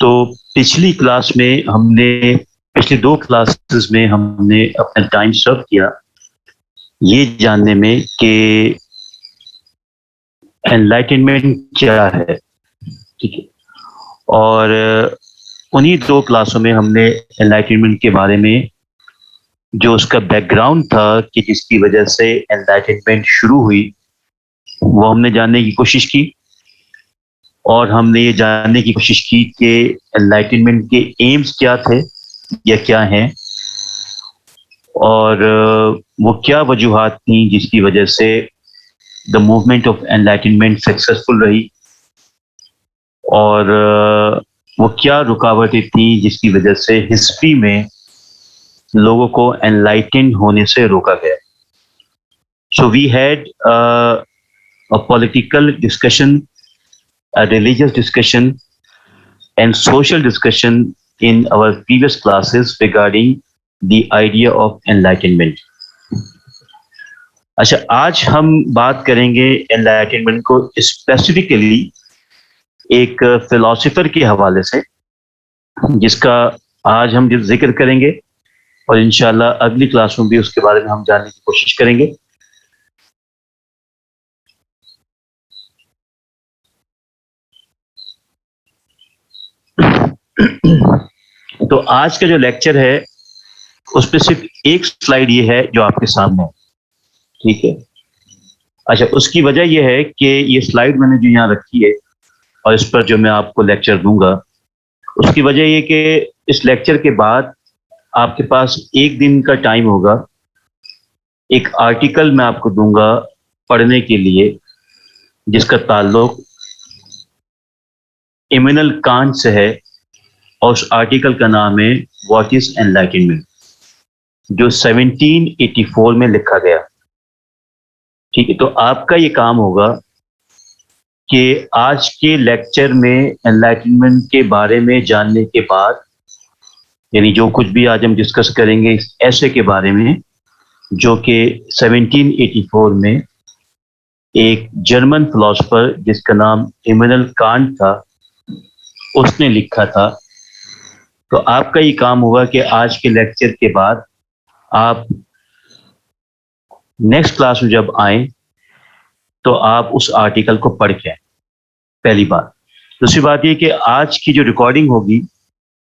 تو پچھلی کلاس میں ہم نے پچھلی دو کلاسز میں ہم نے اپنا ٹائم سرو کیا یہ جاننے میں کہ انلائٹنمنٹ کیا ہے. ٹھیک ہے. اور انہی دو کلاسوں میں ہم نے انلائٹنمنٹ کے بارے میں جو اس کا بیک گراؤنڈ تھا کہ جس کی وجہ سے انلائٹنمنٹ شروع ہوئی وہ ہم نے جاننے کی کوشش کی. اور ہم نے یہ جاننے کی کوشش کی کہ انلائٹنمنٹ کے ایمز کیا تھے یا کیا ہیں اور وہ کیا وجوہات تھیں جس کی وجہ سے the movement of enlightenment successful رہی اور وہ کیا رکاوٹیں تھیں جس کی وجہ سے ہسٹری میں لوگوں کو انلائٹنڈ ہونے سے روکا گیا. So we had political discussion, religious discussion and social discussion in our previous classes regarding the idea of enlightenment. اچھا, آج ہم بات کریں گے enlightenment کو اسپیسیفکلی ایک فلاسفر کے حوالے سے جس کا آج ہم ذکر کریں گے اور انشاءاللہ اگلی کلاس میں بھی اس کے بارے میں ہم جاننے کی کوشش کریں گے. تو آج کا جو لیکچر ہے اس پہ صرف ایک سلائیڈ یہ ہے جو آپ کے سامنے ہے. ٹھیک ہے. اچھا, اس کی وجہ یہ ہے کہ یہ سلائیڈ میں نے جو یہاں رکھی ہے اور اس پر جو میں آپ کو لیکچر دوں گا اس کی وجہ یہ کہ اس لیکچر کے بعد آپ کے پاس ایک دن کا ٹائم ہوگا, ایک آرٹیکل میں آپ کو دوں گا پڑھنے کے لیے جس کا تعلق ایمینل کانٹ سے ہے اور اس آرٹیکل کا نام ہے واٹ از انلائٹنمنٹ, جو 1784 میں لکھا گیا. ٹھیک ہے. تو آپ کا یہ کام ہوگا کہ آج کے لیکچر میں انلائٹنمنٹ کے بارے میں جاننے کے بعد, یعنی جو کچھ بھی آج ہم ڈسکس کریں گے اس ایسے کے بارے میں جو کہ 1784 میں ایک جرمن فلاسفر جس کا نام ایمینل کانٹ تھا اس نے لکھا تھا. تو آپ کا یہ کام ہوگا کہ آج کے لیکچر کے بعد آپ نیکسٹ کلاس میں جب آئیں تو آپ اس آرٹیکل کو پڑھ کے آئیں. پہلی بات. دوسری بات یہ کہ آج کی جو ریکارڈنگ ہوگی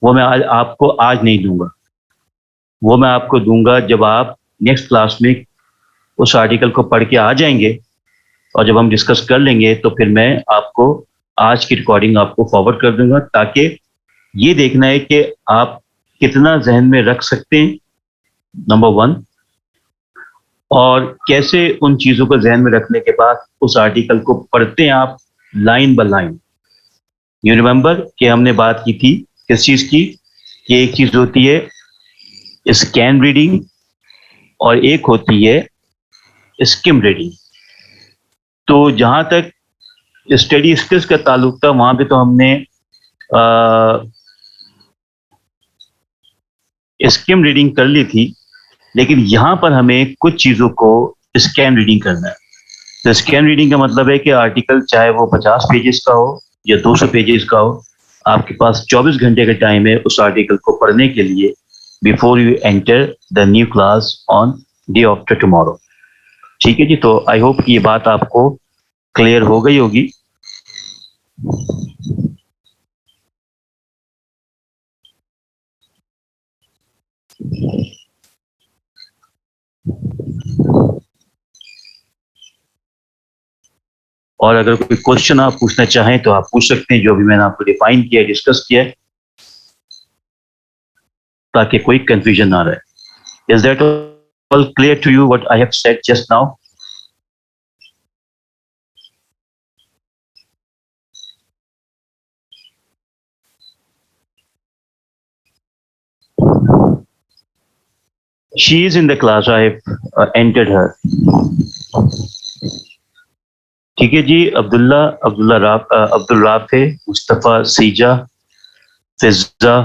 وہ میں آج آپ کو آج نہیں دوں گا, وہ میں آپ کو دوں گا جب آپ نیکسٹ کلاس میں اس آرٹیکل کو پڑھ کے آ جائیں گے اور جب ہم ڈسکس کر لیں گے تو پھر میں آپ کو آج کی ریکارڈنگ آپ کو فارورڈ کر دوں گا تاکہ یہ دیکھنا ہے کہ آپ کتنا ذہن میں رکھ سکتے ہیں, نمبر 1, اور کیسے ان چیزوں کو ذہن میں رکھنے کے بعد اس آرٹیکل کو پڑھتے ہیں آپ line by line. You remember کہ ہم نے بات کی تھی کس چیز کی, کہ ایک چیز ہوتی ہے اسکین ریڈنگ اور ایک ہوتی ہے اسکم ریڈنگ. تو جہاں تک اسٹڈی اسکلس کا تعلق تھا وہاں پہ تو ہم نے اسکم ریڈنگ کر لی تھی, لیکن یہاں پر ہمیں کچھ چیزوں کو اسکین ریڈنگ کرنا ہے. تو اسکین ریڈنگ کا مطلب ہے کہ آرٹیکل چاہے وہ 50 پیجز کا ہو یا 200 پیجز کا ہو, آپ کے پاس 24 گھنٹے کا ٹائم ہے اس آرٹیکل کو پڑھنے کے لیے before you enter the new class on day after tomorrow. ٹھیک ہے جی. تو آئی ہوپ کہ یہ بات آپ کو کلیئر ہو گئی ہوگی. اور اگر کوئی کوشچن آپ پوچھنا چاہیں تو آپ پوچھ سکتے ہیں, جو بھی میں نے آپ کو ڈیفائن کیا ہے, ڈسکس کیا ہے, تاکہ کوئی کنفیوژن نہ رہے. Is that all clear to you what I have said just now? She is in the class. I have entered her. ٹھیک ہے جی. عبد الرافع, مصطفیٰ, سیجا, فضا,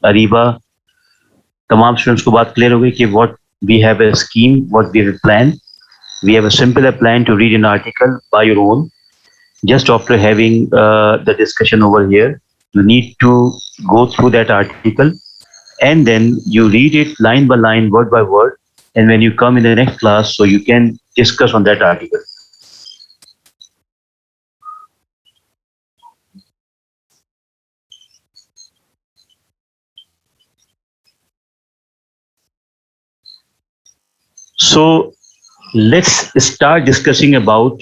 اریبا, تمام اسٹوڈنٹس کو بات کلیئر ہو گئی کہ what we have a scheme, what we have a plan. We have a simpler plan to read an article by your own. Just after having the discussion over here, you need to go through that article and then you read it line by line, word by word. And when you come in the next class, so you can discuss on that article. So let's start discussing about.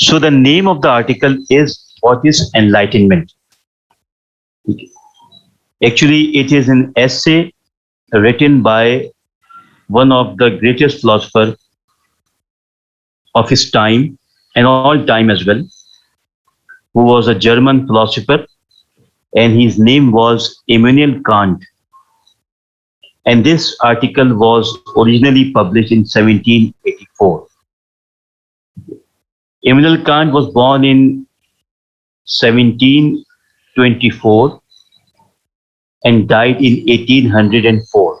So the name of the article is What is Enlightenment? Actually, it is an essay written by one of the greatest philosophers of his time and all time as well, who was a German philosopher, and his name was Immanuel Kant. And this article was originally published in 1784. Immanuel Kant was born in 1724 and died in 1804.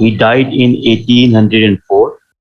he died in 1804.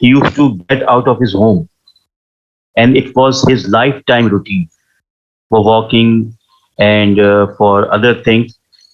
he used to get out of his home and it was his lifetime routine for walking and for other things.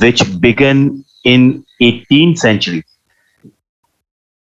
which began in 18th century.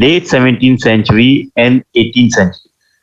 late 17th century and 18th century.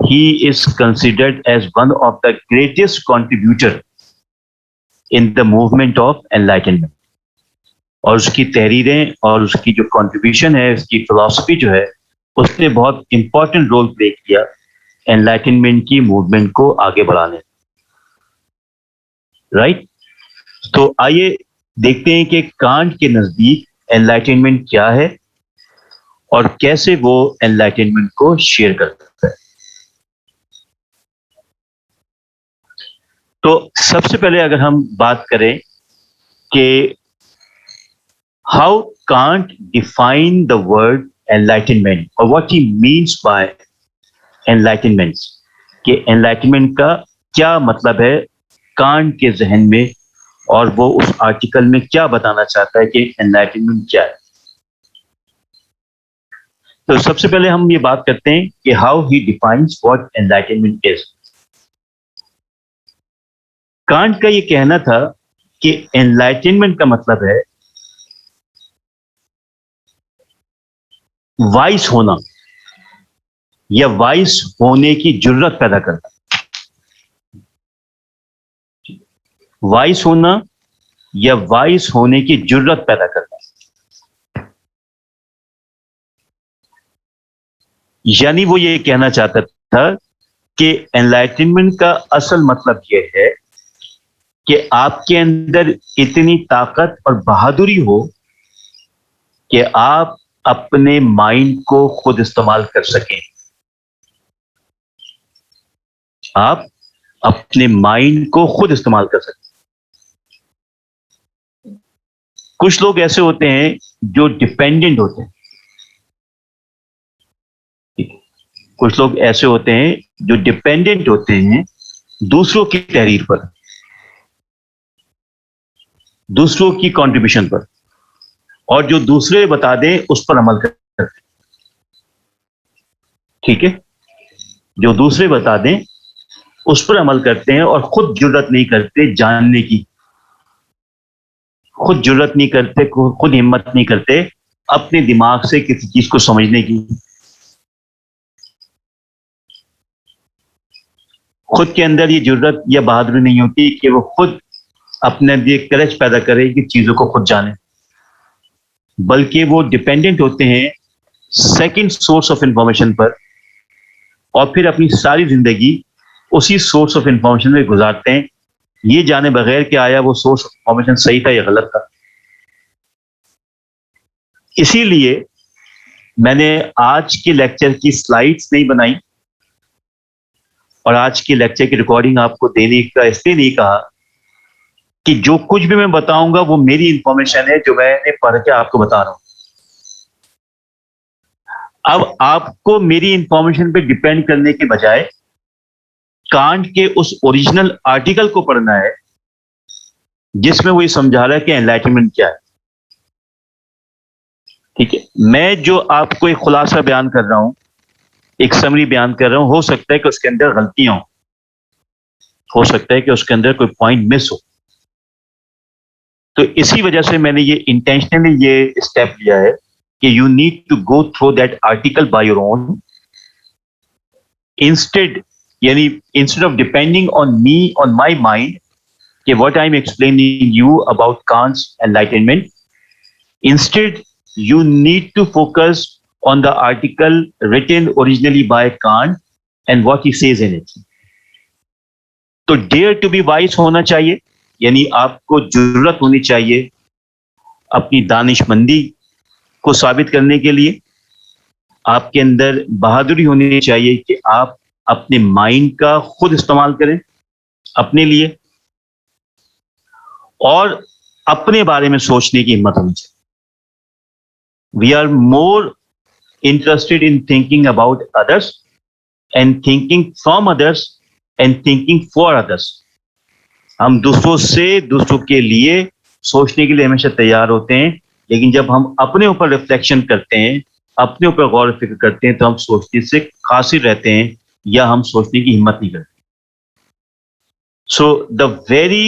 he is considered as one of the greatest contributor in the movement of enlightenment. اور اس کی تحریریں اور اس کی جو contribution ہے, اس کی فلسفی جو ہے, اس نے بہت امپورٹنٹ رول پلے کیا انلائٹنمنٹ کی موومنٹ کو آگے بڑھانے. رائٹ. تو آئیے دیکھتے ہیں کہ کانٹ کے نزدیک انلائٹنمنٹ کیا ہے اور کیسے وہ انلائٹنمنٹ کو شیئر کرتا ہے. تو سب سے پہلے اگر ہم بات کریں کہ how Kant define the word enlightenment اور what he means by enlightenment, کہ انلائٹنمنٹ کا کیا مطلب ہے کانٹ کے ذہن میں, اور وہ اس آرٹیکل میں کیا بتانا چاہتا ہے کہ انلائٹنمنٹ کیا ہے. تو سب سے پہلے ہم یہ بات کرتے ہیں کہ how he defines what enlightenment is. Can't کا یہ کہنا تھا کہ انلائٹنمنٹ کا مطلب ہے وائس ہونا یا وائس ہونے کی جرت پیدا کرنا. وائس ہونا یا وائس ہونے کی جرت پیدا کرنا, یعنی وہ یہ کہنا چاہتا تھا کہ انلائٹنمنٹ کا اصل مطلب یہ ہے کہ آپ کے اندر اتنی طاقت اور بہادری ہو کہ آپ اپنے مائنڈ کو خود استعمال کر سکیں. آپ اپنے مائنڈ کو خود استعمال کر سکیں. کچھ لوگ ایسے ہوتے ہیں جو ڈپینڈنٹ ہوتے ہیں. کچھ لوگ ایسے ہوتے ہیں جو ڈپینڈنٹ ہوتے ہیں دوسروں کی تحریر پر, دوسروں کی کنٹریبیوشن پر, اور جو دوسرے بتا دیں اس پر عمل کرتے ہیں. ٹھیک ہے, جو دوسرے بتا دیں اس پر عمل کرتے ہیں اور خود جرت نہیں کرتے جاننے کی, خود جرت نہیں کرتے, خود ہمت نہیں کرتے اپنے دماغ سے کسی چیز کو سمجھنے کی, خود کے اندر یہ جرت یا بہادری نہیں ہوتی کہ وہ خود اپنے لیے کرج پیدا کرے کہ چیزوں کو خود جانے, بلکہ وہ ڈپینڈنٹ ہوتے ہیں سیکنڈ سورس آف انفارمیشن پر, اور پھر اپنی ساری زندگی اسی سورس آف انفارمیشن میں گزارتے ہیں, یہ جانے بغیر کہ آیا وہ سورس آف انفارمیشن صحیح تھا یا غلط تھا. اسی لیے میں نے آج کے لیکچر کی سلائیڈز نہیں بنائی اور آج کے لیکچر کی ریکارڈنگ آپ کو دینے کا اس لیے نہیں کہا کہ جو کچھ بھی میں بتاؤں گا وہ میری انفارمیشن ہے جو میں نے پڑھ کے آپ کو بتا رہا ہوں. اب آپ کو میری انفارمیشن پہ ڈپینڈ کرنے کے بجائے کانٹ کے اس اوریجنل آرٹیکل کو پڑھنا ہے جس میں وہ یہ سمجھا رہا ہے کہ انلائٹنمنٹ کیا ہے. ٹھیک ہے, میں جو آپ کو ایک خلاصہ بیان کر رہا ہوں, ایک سمری بیان کر رہا ہوں, ہو سکتا ہے کہ اس کے اندر غلطیاں ہوں, ہو سکتا ہے کہ اس کے اندر کوئی پوائنٹ مس ہو. تو اسی وجہ سے میں نے یہ انٹینشنلی یہ اسٹیپ لیا ہے کہ you need to go through that article by your own, instead یعنی instead of depending on me on my mind کہ what I am explaining you about Kant's enlightenment. Instead you need to focus on the article written originally by Kant and what he says in it. تو dare to be wise ہونا چاہیے, یعنی آپ کو جرت ہونی چاہیے اپنی دانش مندی کو ثابت کرنے کے لیے. آپ کے اندر بہادری ہونی چاہیے کہ آپ اپنے مائنڈ کا خود استعمال کریں اپنے لیے, اور اپنے بارے میں سوچنے کی ہمت ہونی چاہیے. We are more interested in thinking about others and thinking from others and thinking for others. ہم دوسروں سے دوسروں کے لیے سوچنے کے لیے ہمیشہ تیار ہوتے ہیں, لیکن جب ہم اپنے اوپر ریفلیکشن کرتے ہیں, اپنے اوپر غور و فکر کرتے ہیں, تو ہم سوچنے سے قاصر رہتے ہیں یا ہم سوچنے کی ہمت نہیں کرتے. So the very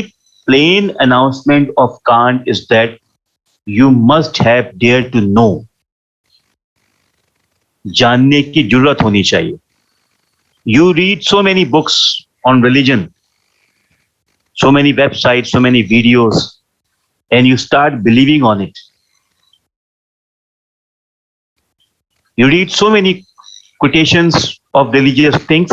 plain announcement of Kant is that you must have dare to know. جاننے کی جرت ہونی چاہیے. You read so many books on religion, so many websites, so many videos, and you start believing on it. You read so many quotations of religious things,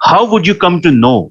How would you come to know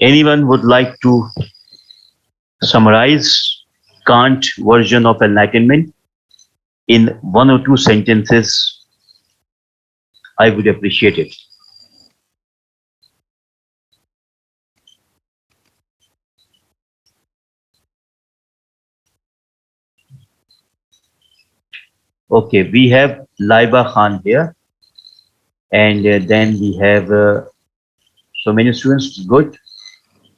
Anyone would like to summarize Kant version of enlightenment in one or two sentences? I would appreciate it. Okay, we have Laiba Khan here, and then we have so many students. Good.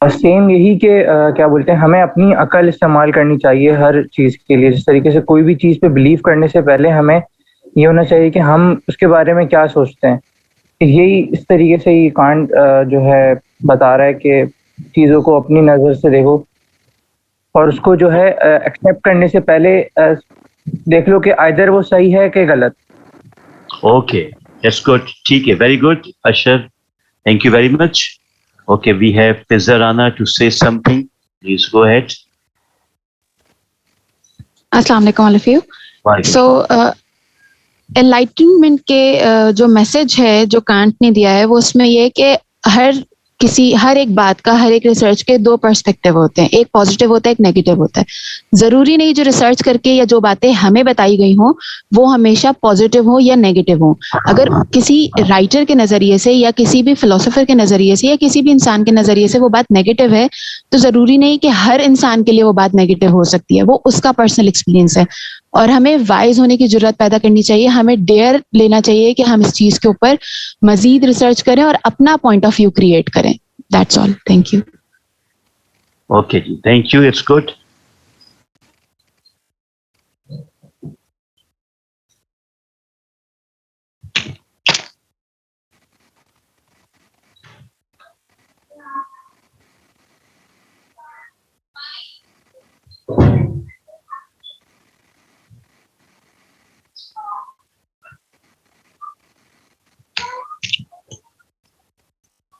Same یہی کہ کیا بولتے ہیں، ہمیں اپنی عقل استعمال کرنی چاہیے ہر چیز کے لیے. جس طریقے سے کوئی بھی چیز پہ بلیو کرنے سے پہلے ہمیں یہ ہونا چاہیے کہ ہم اس کے بارے میں کیا سوچتے ہیں. یہی اس طریقے سے یہ کانٹ جو ہے بتا رہا ہے کہ چیزوں کو اپنی نظر سے دیکھو، اور اس کو جو ہے ایکسیپٹ کرنے سے پہلے دیکھ لو کہ آئدر وہ صحیح ہے کہ غلط. Okay that's good. ٹھیک ہے, very good Ashar, thank you very much. Okay, we have Fazar Rana to say something. Please go ahead. السلام علیکم all of you. So enlightenment کے جو میسج ہے جو کانٹ نے دیا ہے وہ اس میں یہ کہ ہر ایک بات کا، ہر ایک ریسرچ کے دو پرسپیکٹیو ہوتے ہیں، ایک پازیٹیو ہوتا ہے ایک نیگیٹو ہوتا ہے. ضروری نہیں جو ریسرچ کر کے یا جو باتیں ہمیں بتائی گئی ہوں وہ ہمیشہ پازیٹیو ہوں یا نیگیٹو ہوں. اگر کسی رائٹر کے نظریے سے یا کسی بھی فلاسفر کے نظریے سے یا کسی بھی انسان کے نظریے سے وہ بات نیگیٹو ہے تو ضروری نہیں کہ ہر انسان کے لیے وہ بات نیگیٹو ہو سکتی ہے، وہ اس کا پرسنل ایکسپیرینس ہے. اور ہمیں وائز ہونے کی ضرورت پیدا کرنی چاہیے، ہمیں ڈیئر لینا چاہیے کہ ہم اس چیز کے اوپر مزید ریسرچ کریں اور اپنا پوائنٹ آف ویو کریٹ کریں. That's all. Thank you. Okay جی, تھینک یو, اٹس گڈ.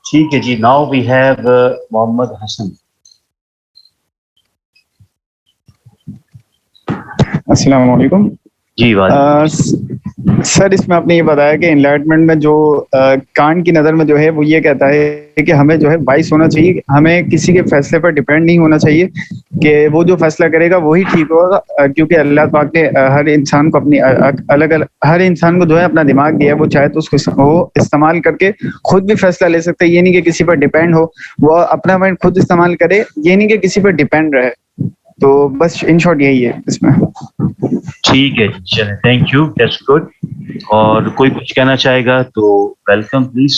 ٹھیک ہے جی, ناؤ وی ہیو محمد حسن. السلام علیکم. جی سر اس میں آپ نے یہ بتایا کہ انلائٹمنٹ میں جو کانٹ کی نظر میں جو ہے وہ یہ کہتا ہے کہ ہمیں جو ہے وائس ہونا چاہیے، ہمیں کسی کے فیصلے پر ڈیپینڈ نہیں ہونا چاہیے کہ وہ جو فیصلہ کرے گا وہی ٹھیک ہوگا، کیونکہ اللہ پاک نے ہر انسان کو اپنی ہر انسان کو جو ہے اپنا دماغ دیا ہے، وہ چاہے تو اس کو وہ استعمال کر کے خود بھی فیصلہ لے سکتے. یہ نہیں کہ کسی پر ڈیپینڈ ہو، وہ اپنا مائنڈ خود استعمال کرے، یہ نہیں کہ کسی پر ڈیپینڈ رہے. تو بس ان شارٹ یہی ہے اس میں. ٹھیک ہے جی, چلیں, تھینک یو, دیٹس گڈ. اور کوئی کچھ کہنا چاہے گا تو ویلکم پلیز.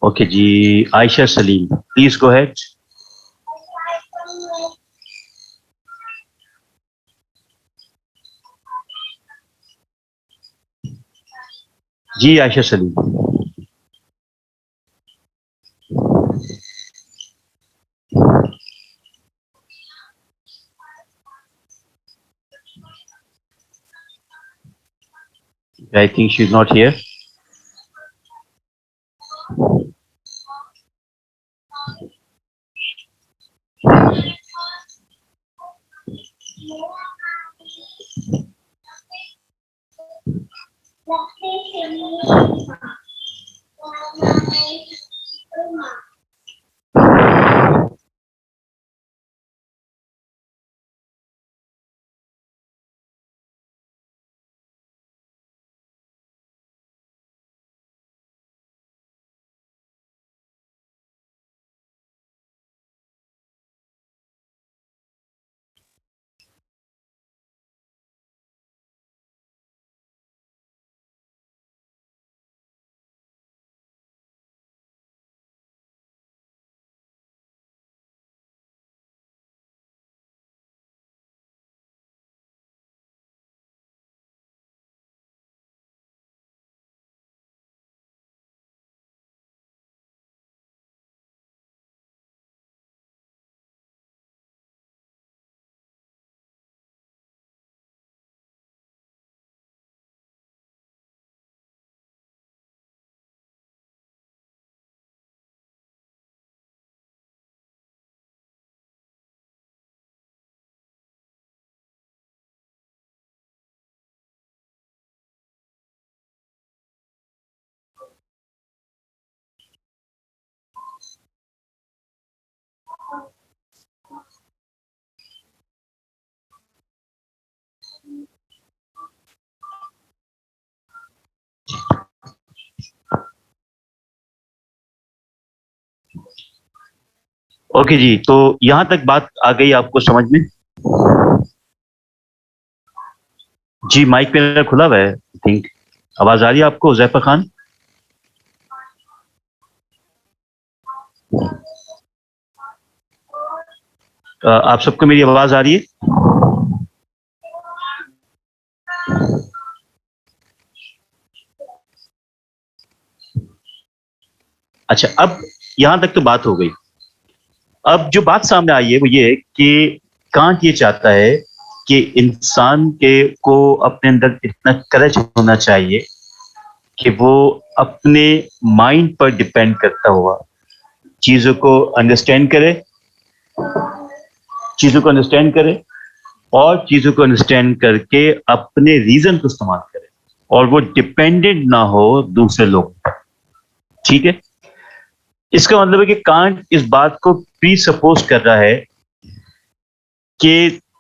اوکے جی, Ayesha Saleem please go ahead. جی Ayesha Saleem. I think she's not here. Okay جی, تو یہاں تک بات آ گئی آپ کو سمجھ میں؟ جی مائک میرا کھلا ہوا ہے, آئی تھنک. آواز آ رہی ہے آپ کو حذیفہ خان؟ آپ سب کو میری آواز آ رہی ہے؟ اچھا، اب یہاں تک تو بات ہو گئی. اب جو بات سامنے آئی ہے وہ یہ کہ کانٹ یہ چاہتا ہے کہ انسان کو اپنے اندر اتنا کرج ہونا چاہیے کہ وہ اپنے مائنڈ پر ڈپینڈ کرتا ہوا چیزوں کو انڈرسٹینڈ کرے اور چیزوں کو انڈرسٹینڈ کر کے اپنے ریزن کو استعمال کرے اور وہ ڈپینڈنٹ نہ ہو دوسرے لوگ پر. ٹھیک ہے؟ اس کا مطلب ہے کہ کانٹ اس بات کو پری سپوز کر رہا ہے کہ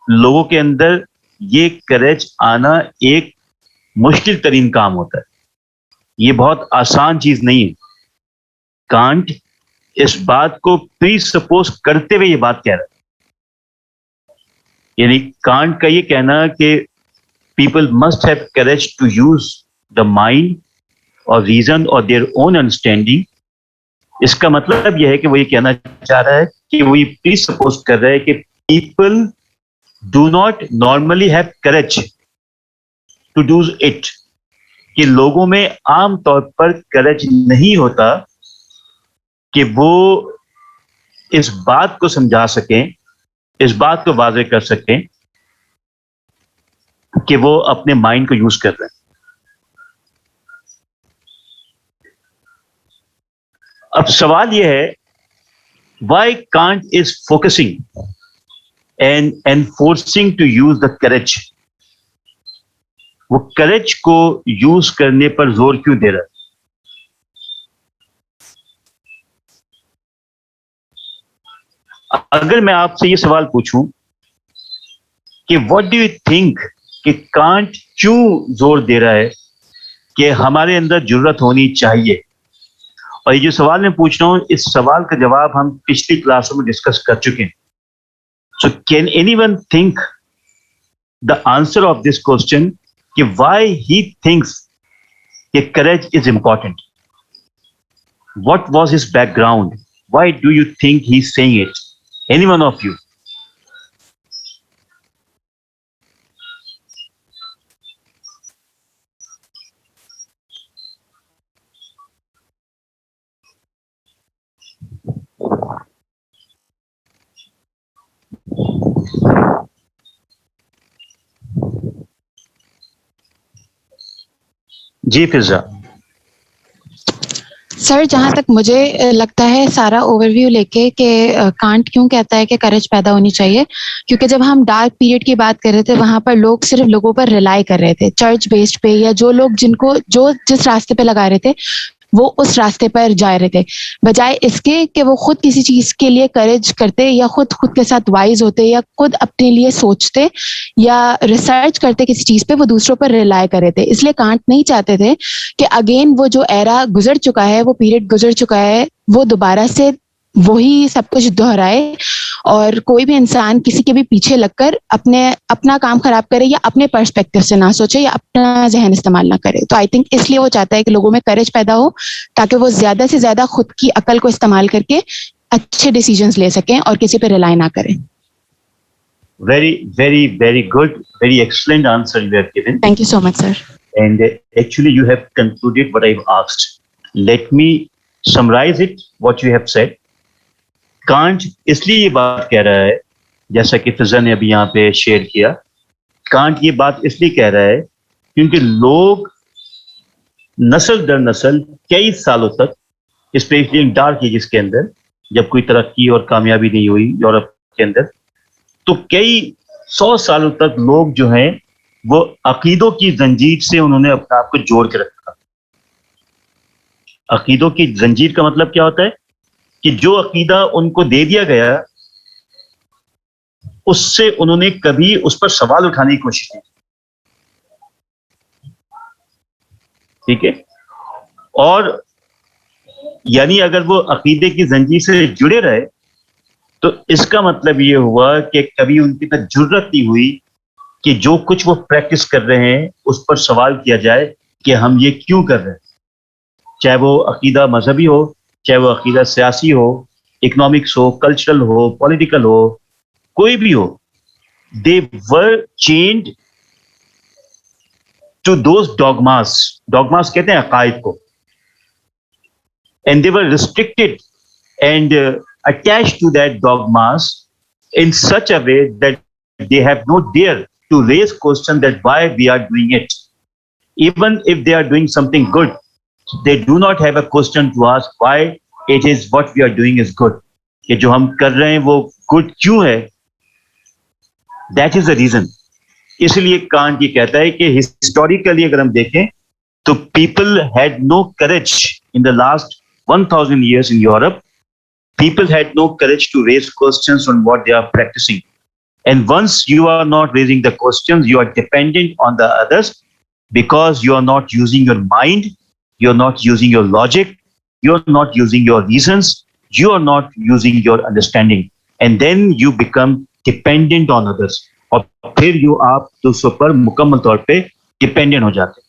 لوگوں کے اندر یہ کریج آنا ایک مشکل ترین کام ہوتا ہے. یہ بہت آسان چیز نہیں ہے. کانٹ اس بات کو پری سپوز کرتے ہوئے یہ بات کہہ رہا ہے. یعنی کانٹ کا یہ کہنا کہ people must have courage to use the mind اور ریزن اور دیئر اون انڈرسٹینڈنگ. اس کا مطلب یہ ہے کہ وہ یہ کہنا چاہ رہا ہے کہ وہ یہ پری سپوز کر رہا ہے کہ people do not normally have courage to do it. کہ لوگوں میں عام طور پر کریج نہیں ہوتا کہ وہ اس بات کو سمجھا سکیں، اس بات کو واضح کر سکیں کہ وہ اپنے مائنڈ کو یوز کر رہے ہیں. اب سوال یہ ہے why can't is focusing and enforcing to use the courage. وہ کریج کو یوز کرنے پر زور کیوں دے رہا ہے؟ اگر میں آپ سے یہ سوال پوچھوں کہ واٹ ڈو یو تھنک کہ کانٹ کیوں زور دے رہا ہے کہ ہمارے اندر جرت ہونی چاہیے، اور یہ جو سوال میں پوچھ رہا ہوں اس سوال کا جواب ہم پچھلی کلاسوں میں ڈسکس کر چکے ہیں. So can anyone think the answer of this question کہ وائی ہی تھنکس کہ courage is important? What was his background? Why do you think he is saying it? Any one of you? جی Faza. Sir جہاں تک مجھے لگتا ہے سارا over view لے کے کہ کانٹ کیوں کہتا ہے کہ کرج پیدا ہونی چاہیے، کیونکہ جب ہم ڈارک پیریڈ کی بات کر رہے تھے وہاں پر لوگ صرف لوگوں پر ریلائی کر رہے تھے، چرچ بیسڈ پہ یا جو لوگ جس راستے پہ لگا رہے تھے وہ اس راستے پر جا رہے تھے، بجائے اس کے کہ وہ خود کسی چیز کے لیے کریج کرتے یا خود کے ساتھ وائز ہوتے یا خود اپنے لیے سوچتے یا ریسرچ کرتے کسی چیز پہ، وہ دوسروں پر ریلائی کر رہے تھے. اس لیے کانٹ نہیں چاہتے تھے کہ اگین وہ جو ایرا گزر چکا ہے، وہ پیریڈ گزر چکا ہے، وہ دوبارہ سے وہی سب کچھ دہرائے اور کوئی بھی انسان کسی کے بھی پیچھے لگ کر اپنا کام خراب کرے یا اپنے پرسپیکٹو سے نہ سوچے یا اپنا ذہن استعمال نہ کرے. تو آئی تھنک اس لیے وہ چاہتا ہے کہ لوگوں میں کریج پیدا ہو تاکہ وہ زیادہ سے زیادہ خود کی عقل کو استعمال کر کے اچھے ڈیسیجنز لے سکیں اور کسی پہ ریلائی نہ کریں. Very, very, very good. Very excellent answer you have given. Thank you so much, sir. And actually you have concluded what I've asked. Let me summarize it, what you have said. Kant اس لیے یہ بات کہہ رہا ہے جیسا کہ فضا نے ابھی یہاں پہ شیئر کیا. کانٹ یہ بات اس لیے کہہ رہا ہے کیونکہ لوگ نسل در نسل کئی سالوں تک، اسپیشلی ڈارک ایجز کے اندر جب کوئی ترقی اور کامیابی نہیں ہوئی یورپ کے اندر، تو کئی 100 سالوں تک لوگ جو ہیں وہ عقیدوں کی زنجیر سے انہوں نے اپنے آپ کو جوڑ کے رکھا. عقیدوں کی زنجیر کا مطلب کیا ہوتا ہے کہ جو عقیدہ ان کو دے دیا گیا اس سے انہوں نے کبھی اس پر سوال اٹھانے کی کوشش کی. ٹھیک ہے؟ اور یعنی اگر وہ عقیدے کی زنجیر سے جڑے رہے تو اس کا مطلب یہ ہوا کہ کبھی ان کی طرح جرت نہیں ہوئی کہ جو کچھ وہ پریکٹس کر رہے ہیں اس پر سوال کیا جائے کہ ہم یہ کیوں کر رہے ہیں, چاہے وہ عقیدہ مذہبی ہو, چاہے وہ عقیدہ سیاسی ہو, اکنامکس ہو, کلچرل ہو, پولیٹیکل ہو, کوئی بھی ہو. They were chained to those dogmas. Dogmas کہتے ہیں عقائد کو. And they were restricted and attached to that dogmas in such a way that they have no dare to raise question that why we are doing it. Even if they are doing something good, they do not have a question to ask why it is what we are doing is good. کہ جو ہم کر رہے ہیں وہ good کیوں ہے. That is the reason. اس لیے کانٹ یہ کہتا ہے کہ ہسٹوریکلی اگر ہم دیکھیں تو people had no courage in the last 1000 years in Europe. People had no courage to raise questions on what they are practicing. And once you are not raising the questions, you are dependent on the others because you are not using your mind, you are not using your logic, you are not using your reasons, you are not using your understanding. And then you become dependent on others. اور پھر جو آپ دوسروں پر مکمل طور پہ dependent ہو جاتے ہیں.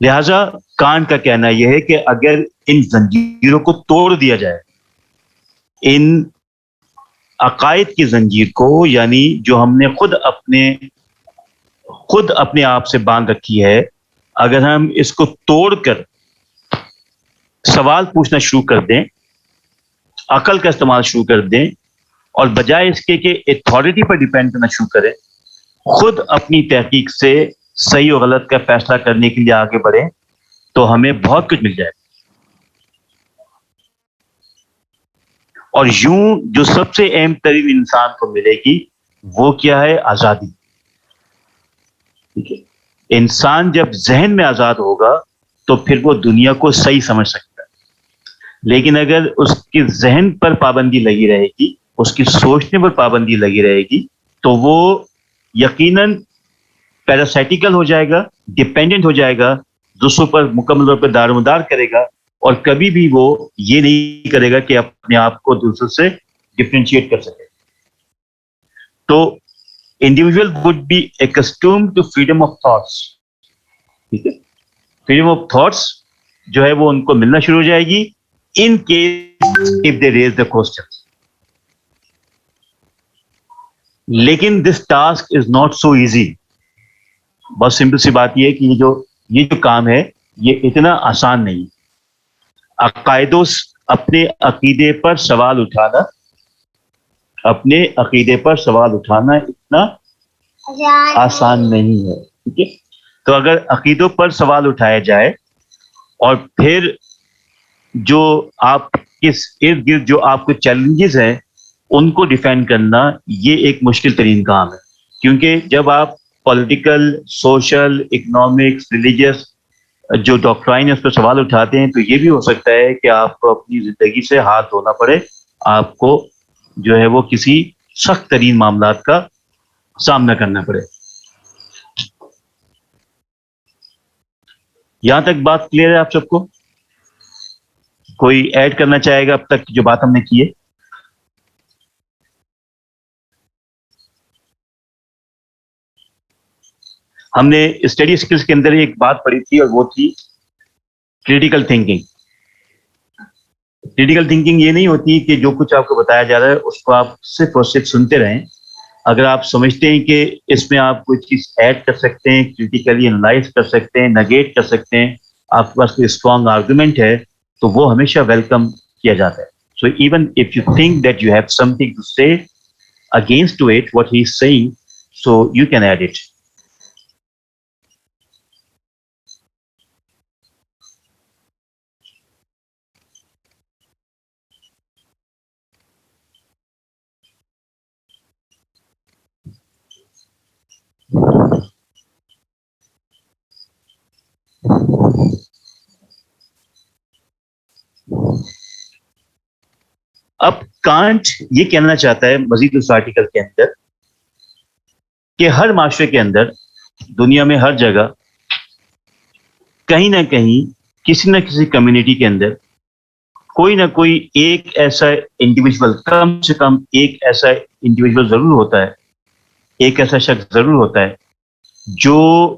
لہذا کانٹ کا کہنا یہ ہے کہ اگر ان زنجیروں کو توڑ دیا جائے, ان عقائد کی زنجیر کو, یعنی جو ہم نے خود اپنے آپ سے باندھ رکھی ہے, اگر ہم اس کو توڑ کر سوال پوچھنا شروع کر دیں, عقل کا استعمال شروع کر دیں, اور بجائے اس کے کہ اتھارٹی پر ڈیپینڈ کرنا شروع کریں, خود اپنی تحقیق سے صحیح و غلط کا فیصلہ کرنے کے لیے آگے بڑھیں, تو ہمیں بہت کچھ مل جائے. اور یوں جو سب سے اہم ترین انسان کو ملے گی وہ کیا ہے؟ آزادی. ٹھیک ہے, انسان جب ذہن میں آزاد ہوگا تو پھر وہ دنیا کو صحیح سمجھ سکتا ہے. لیکن اگر اس کے ذہن پر پابندی لگی رہے گی, اس کی سوچنے پر پابندی لگی رہے گی, تو وہ یقیناً پیراسائٹیکل ہو جائے گا, ڈپینڈنٹ ہو جائے گا, دوسروں پر مکمل طور پر دار و مدار کرے گا, اور کبھی بھی وہ یہ نہیں کرے گا کہ اپنے آپ کو دوسروں سے ڈفرینشیٹ کر سکے. تو individual would be accustomed to freedom of thoughts. ٹھیک ہے, فریڈم آف تھاٹس جو ہے وہ ان کو ملنا شروع ہو جائے گی in case if they raise the question. لیکن this task is not so easy. بہت سمپل سی بات یہ ہے کہ یہ جو کام ہے یہ اتنا آسان نہیں. اپنے عقیدے پر سوال اٹھانا اتنا آسان نہیں ہے. ٹھیک ہے, تو اگر عقیدوں پر سوال اٹھایا جائے اور پھر جو آپ کس ارد گرد جو آپ کو چیلنجز ہیں ان کو ڈیفینڈ کرنا, یہ ایک مشکل ترین کام ہے. کیونکہ جب آپ پولیٹیکل, سوشل, اکنامکس, ریلیجس جو ڈاکٹرائن ہے اس پہ سوال اٹھاتے ہیں, تو یہ بھی ہو سکتا ہے کہ آپ کو اپنی زندگی سے ہاتھ دھونا پڑے, آپ کو جو ہے وہ کسی سخت ترین معاملات کا سامنا کرنا پڑے. یہاں تک بات کلیئر ہے آپ سب کو؟ کوئی ایڈ کرنا چاہے گا اب تک جو بات ہم نے کی ہے؟ ہم نے اسٹڈی اسکلس کے اندر ایک بات پڑھی تھی اور وہ تھی کریٹیکل تھنکنگ. کریٹیکل تھنکنگ یہ نہیں ہوتی کہ جو کچھ آپ کو بتایا جا رہا ہے اس کو آپ صرف اور صرف سنتے رہیں. اگر آپ سمجھتے ہیں کہ اس میں آپ کوئی چیز ایڈ کر سکتے ہیں, کریٹیکلی انالائز کر سکتے ہیں, نگیٹ کر سکتے ہیں, آپ کے پاس کوئی اسٹرانگ آرگومنٹ ہے, تو وہ ہمیشہ ویلکم کیا جاتا ہے. So even if you think that you have something to say against to it what he is saying, so you can add it. اب کانٹ یہ کہنا چاہتا ہے مزید اس آرٹیکل کے اندر کہ ہر معاشرے کے اندر, دنیا میں ہر جگہ, کہیں نہ کہیں کسی نہ کسی کمیونٹی کے اندر کوئی نہ کوئی ایک ایسا انڈیویجول, کم سے کم ایک ایسا انڈیویجول ضرور ہوتا ہے, ایک ایسا شخص ضرور ہوتا ہے جو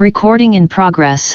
Recording in progress.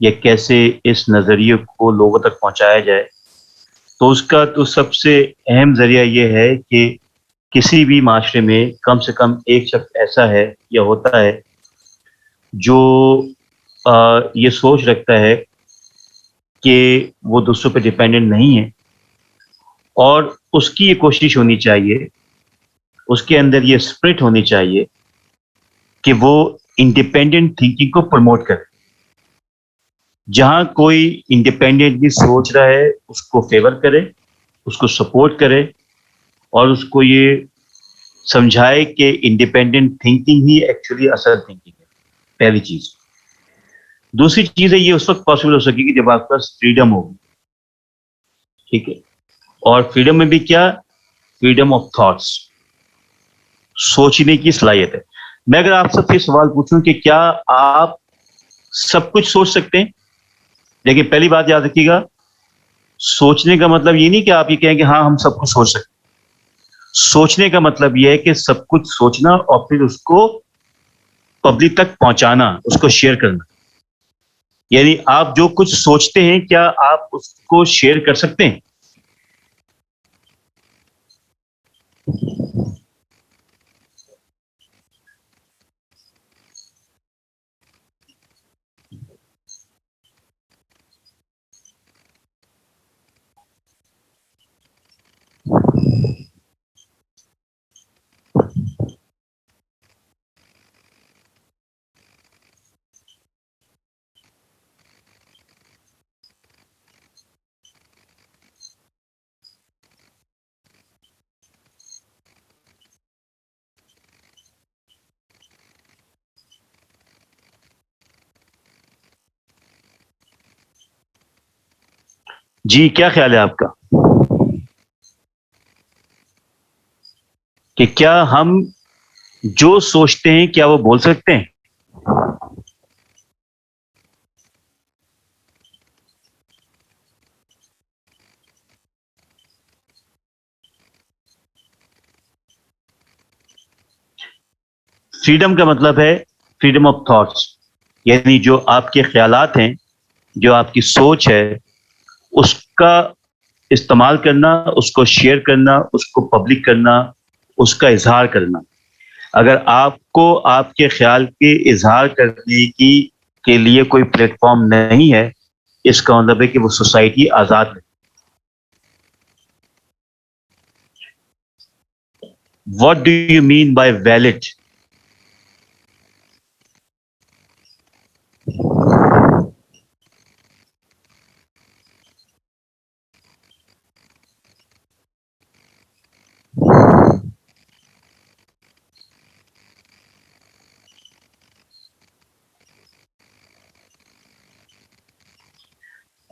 یا کیسے اس نظریے کو لوگوں تک پہنچایا جائے، تو اس کا تو سب سے اہم ذریعہ یہ ہے کہ کسی بھی معاشرے میں کم سے کم ایک شخص ایسا ہے یا ہوتا ہے جو یہ سوچ رکھتا ہے کہ وہ دوسروں پہ ڈیپینڈنٹ نہیں ہے، اور اس کی یہ کوشش ہونی چاہیے، اس کے اندر یہ اسپرٹ ہونی چاہیے کہ وہ انڈیپینڈنٹ تھنکنگ کو پروموٹ کرے. جہاں کوئی انڈیپینڈنٹلی سوچ رہا ہے اس کو فیور کرے، اس کو سپورٹ کرے، اور اس کو یہ سمجھائے کہ انڈیپینڈنٹ تھنکنگ ہی ایکچولی اصل تھنکنگ ہے. پہلی چیز. دوسری چیز ہے یہ اس وقت پاسبل ہو سکے گی جب آپ کے پاس فریڈم ہوگی. ٹھیک ہے. اور فریڈم میں بھی کیا؟ فریڈم آف تھاٹس، سوچنے کی صلاحیت ہے. میں اگر آپ سب سے سوال پوچھوں کہ کیا آپ سب کچھ سوچ سکتے ہیں؟ لیکن پہلی بات یاد رکھیے گا، سوچنے کا مطلب یہ نہیں کہ آپ یہ کہیں کہ ہاں ہم سب کچھ سوچ سکتے ہیں. سوچنے کا مطلب یہ ہے کہ سب کچھ سوچنا اور پھر اس کو پبلک تک پہنچانا، اس کو شیئر کرنا. یعنی آپ جو کچھ سوچتے ہیں کیا آپ اس کو شیئر کر سکتے ہیں؟ جی کیا خیال ہے آپ کا کہ کیا ہم جو سوچتے ہیں کیا وہ بول سکتے ہیں؟ فریڈم کا مطلب ہے فریڈم آف تھاٹس، یعنی جو آپ کے خیالات ہیں، جو آپ کی سوچ ہے، اس کا استعمال کرنا، اس کو شیئر کرنا، اس کو پبلک کرنا، اس کا اظہار کرنا. اگر آپ کو آپ کے خیال کے اظہار کرنے کے لیے کوئی پلیٹ فارم نہیں ہے، اس کا مطلب ہے کہ وہ سوسائٹی آزاد ہے. What do you mean by valid?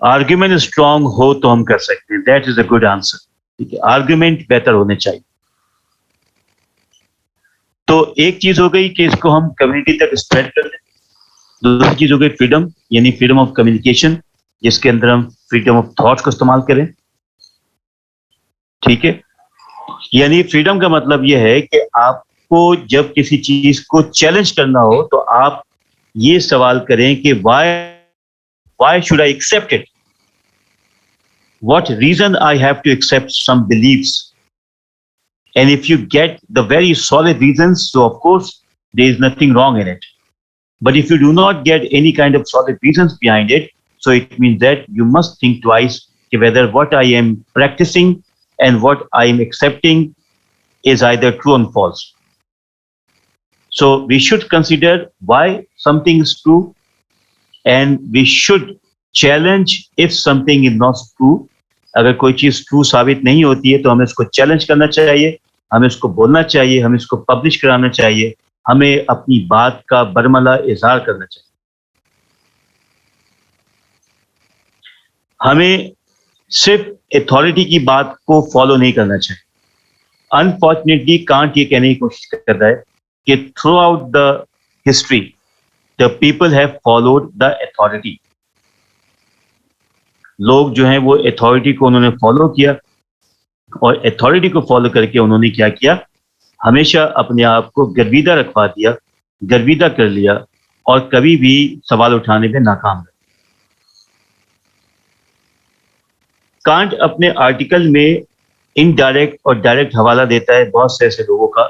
Argument strong ہو تو ہم کر سکتے ہیں. That is a good answer. ٹھیک ہے، آرگیومنٹ بہتر ہونے چاہیے. تو ایک چیز ہو گئی کہ اس کو ہم کمیونٹی تک اسپریڈ کر دیں. دوسری چیز ہو گئی فریڈم، یعنی فریڈم آف کمیونیکیشن، جس کے اندر ہم فریڈم آف تھاٹس کو استعمال کریں. ٹھیک ہے، یعنی فریڈم کا مطلب یہ ہے کہ آپ کو جب کسی چیز کو چیلنج کرنا ہو تو آپ یہ سوال کریں کہ why should I accept it? What reason I have to accept some beliefs? And if you get the very solid reasons, so of course there is nothing wrong in it. But if you do not get any kind of solid reasons behind it, so it means that you must think twice whether what I am practicing and what I am accepting is either true or false. So we should consider why something is true, and we should challenge if something is not true. اگر کوئی چیز true ثابت نہیں ہوتی ہے تو ہمیں اس کو چیلنج کرنا چاہیے، ہمیں اس کو بولنا چاہیے، ہمیں اس کو پبلش کرانا چاہیے، ہمیں اپنی بات کا برملا اظہار کرنا چاہیے. ہمیں صرف اتھارٹی کی بات کو فالو نہیں کرنا چاہیے. انفارچونیٹلی کانٹ یہ کہنے کی کوشش کر رہا ہے کہ through out the history the people have followed the authority. لوگ جو ہیں وہ اتھارٹی کو انہوں نے فالو کیا، اور اتھارٹی کو فالو کر کے انہوں نے کیا کیا؟ ہمیشہ اپنے آپ کو گرویدہ رکھوا دیا، گرویدہ کر لیا، اور کبھی بھی سوال اٹھانے میں ناکام رہے. کانٹ اپنے آرٹیکل میں انڈائریکٹ اور ڈائریکٹ حوالہ دیتا ہے بہت سے ایسے لوگوں کا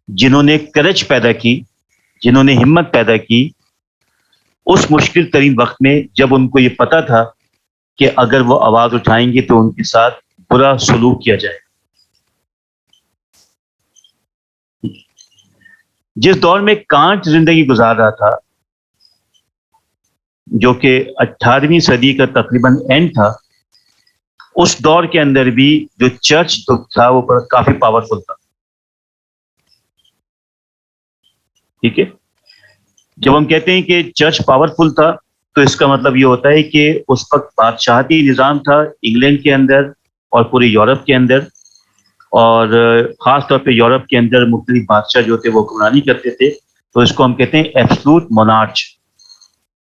جنہوں نے کرج پیدا کی, جنہوں نے ہمت پیدا کی اس مشکل ترین وقت میں, جب ان کو یہ پتا تھا کہ اگر وہ آواز اٹھائیں گے تو ان کے ساتھ برا سلوک کیا جائے. جس دور میں کانٹ زندگی گزار رہا تھا, جو کہ 18ویں صدی کا تقریباً اینڈ تھا, اس دور کے اندر بھی جو چرچ تھا وہ کافی پاورفل تھا. ٹھیک ہے, جب ہم کہتے ہیں کہ چرچ پاورفل تھا تو اس کا مطلب یہ ہوتا ہے کہ اس وقت بادشاہتی نظام تھا انگلینڈ کے اندر اور پورے یورپ کے اندر, اور خاص طور پہ یورپ کے اندر مختلف بادشاہ جو تھے وہ حکمرانی کرتے تھے, تو اس کو ہم کہتے ہیں ایبسولوٹ مونارچ.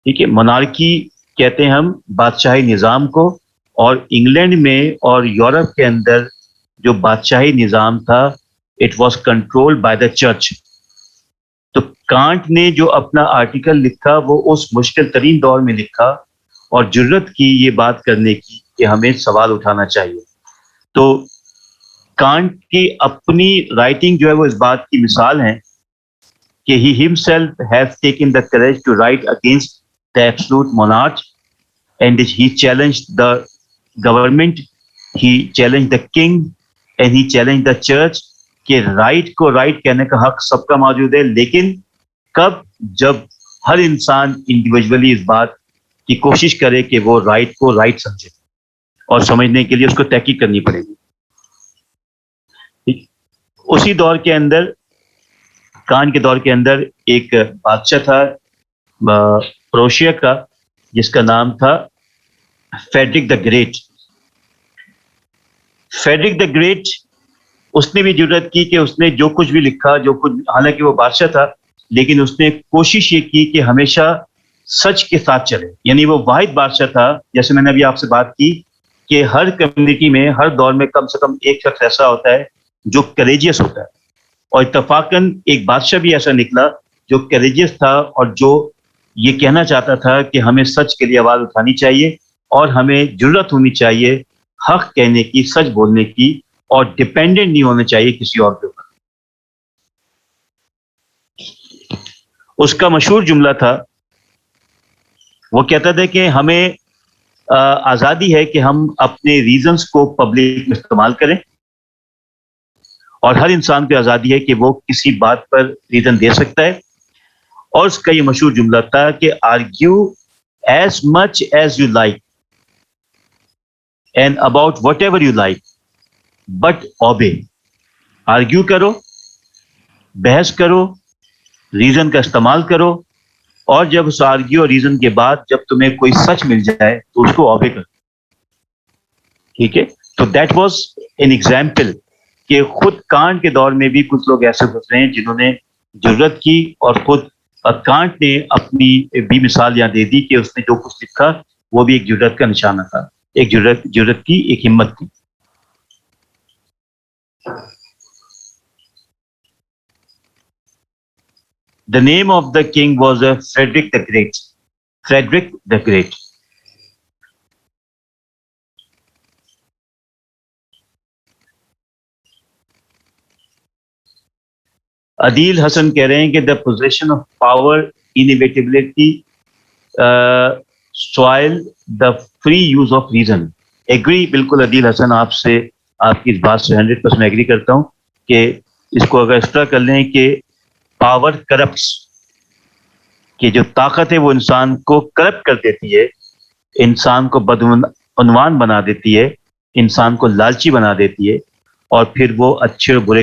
ٹھیک ہے, مونارکی کہتے ہیں ہم بادشاہی نظام کو, اور انگلینڈ میں اور یورپ کے اندر جو بادشاہی نظام تھا it was controlled by the church. تو کانٹ نے جو اپنا آرٹیکل لکھا وہ اس مشکل ترین دور میں لکھا اور جرت کی یہ بات کرنے کی کہ ہمیں سوال اٹھانا چاہیے. تو کانٹ کی اپنی رائٹنگ جو ہے وہ اس بات کی مثال ہے کہ he himself has taken the courage to write against the absolute monarch, and he challenged the government, he challenged the king, and he challenged the church کہ رائٹ کو رائٹ کہنے کا حق سب کا موجود ہے, لیکن کب, جب ہر انسان انڈیویجولی اس بات کی کوشش کرے کہ وہ رائٹ کو رائٹ سمجھے, اور سمجھنے کے لیے اس کو تحقیق کرنی پڑے گی. اسی دور کے اندر, کان کے دور کے اندر, ایک بادشاہ تھا پروشیا کا جس کا نام تھا Frederick the great. Frederick the great, اس نے بھی جرات کی کہ اس نے جو کچھ بھی لکھا, جو کچھ, حالانکہ وہ بادشاہ تھا لیکن اس نے کوشش یہ کی کہ ہمیشہ سچ کے ساتھ چلے. یعنی وہ واحد بادشاہ تھا, جیسے میں نے ابھی آپ سے بات کی کہ ہر کمیونٹی میں ہر دور میں کم سے کم ایک شخص ایسا ہوتا ہے جو کریجیس ہوتا ہے, اور اتفاقاً ایک بادشاہ بھی ایسا نکلا جو کریجیس تھا اور جو یہ کہنا چاہتا تھا کہ ہمیں سچ کے لیے آواز اٹھانی چاہیے اور ہمیں جرات ہونی چاہیے حق کہنے کی, سچ بولنے کی, اور ڈپینڈنٹ نہیں ہونا چاہیے کسی اور کے اوپر. اس کا مشہور جملہ تھا, وہ کہتا تھا کہ ہمیں آزادی ہے کہ ہم اپنے ریزنز کو پبلک میں استعمال کریں, اور ہر انسان کو آزادی ہے کہ وہ کسی بات پر ریزن دے سکتا ہے. اور اس کا یہ مشہور جملہ تھا کہ argue as much as you like and about what ever you like but obey. Argue کرو, بحث کرو, ریزن کا استعمال کرو, اور جب اس آرگیو اور ریزن کے بعد جب تمہیں کوئی سچ مل جائے تو اس کو اوبے کرو. ٹھیک ہے, تو دیٹ واز این ایگزامپل کہ خود کانٹ کے دور میں بھی کچھ لوگ ایسے گزرے ہیں جنہوں نے جرت کی, اور خود کانٹ نے اپنی بھی مثال یہاں دے دی کہ اس نے جو کچھ لکھا وہ بھی ایک جرت کا نشانہ تھا, ایک جرت کی, ایک ہمت کی. The name of the king was Frederick the Great. Frederick the Great. عدیل حسن کہہ رہے ہیں کہ the possession of power inevitability soil the free use of reason. Agree, بالکل عدیل حسن, آپ سے, آپ کی اس بات سے 100% ایگری کرتا ہوں کہ اس کو اگر اس طرح کر لیں کہ پاور کرپٹس, کہ جو طاقت ہے وہ انسان کو کرپٹ کر دیتی ہے, انسان کو بدعنوان بنا دیتی ہے, انسان کو لالچی بنا دیتی ہے, اور پھر وہ اچھے اور برے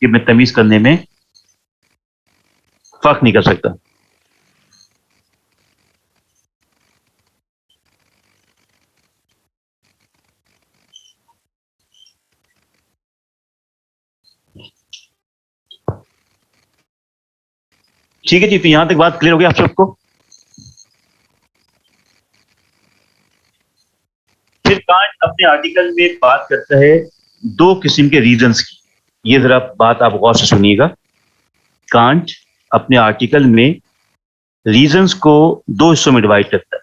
میں تمیز کرنے میں فرق نہیں کر سکتا. ٹھیک ہے جی, تو یہاں تک بات کلیئر ہو گیا آپ سب کو. پھر کانٹ اپنے آرٹیکل میں بات کرتا ہے دو قسم کے ریزنز کی. یہ ذرا بات آپ غور سے سنیے گا. کانٹ اپنے آرٹیکل میں ریزنز کو دو حصوں میں ڈیوائڈ کرتا ہے.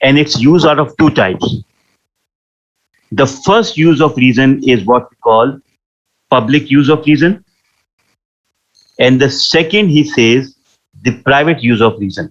and its use are of two types. The first use of reason is what we call public use of reason, and the second, he says, the private use of reason.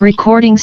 Recording